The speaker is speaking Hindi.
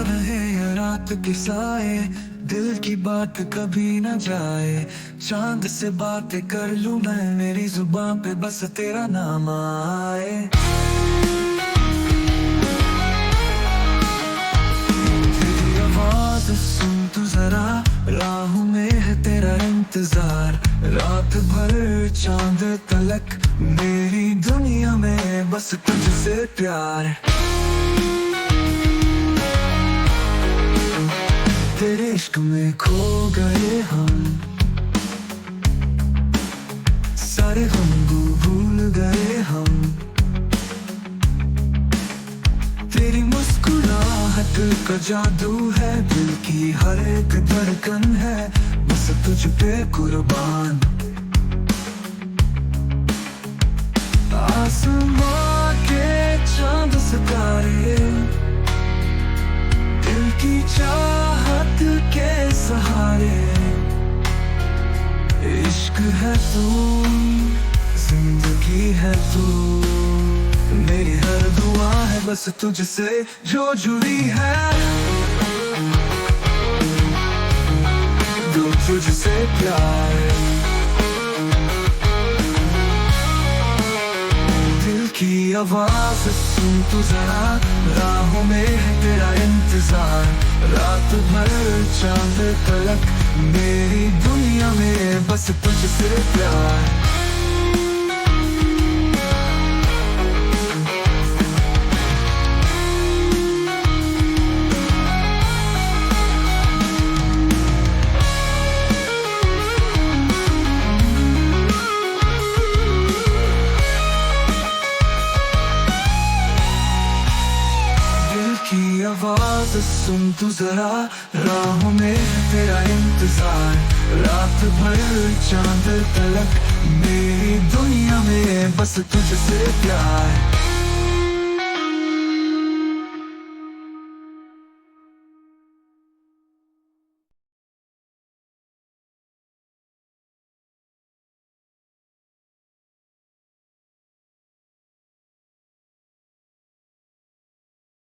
रहे ये रात के साए, दिल की बात कभी न जाए। चांद से बातें कर लूं मैं, मेरी जुबान पे बस तेरा नाम आए। तेरी आवाज सुन तू जरा, राहों में है तेरा इंतजार। रात भर चांद तलक, मेरी दुनिया में बस तुझसे प्यार। तेरे इश्क में खो गए हम, सारे गम भूल गए हम। तेरी मुस्कुराहट का जादू है, दिल की हर एक धड़कन है बस तुझ पे कुर्बान। आसमां के चांद सितारे, दिल की चाहत के सहारे। इश्क है तू, जिंदगी है तू, मेरी हर दुआ है बस तुझसे जो जुड़ी है। दो तुझसे प्यार, दिल की आवाज सुन तू जरा, राहों में है तेरा इंतजार। रात भर चांद तलक, मेरी दुनिया में बस तुझसे प्यार। की आवाज सुन तू जरा, राहों में है तेरा इंतजार। रात भर चांद तलक, मेरी दुनिया में बस तुझसे प्यार।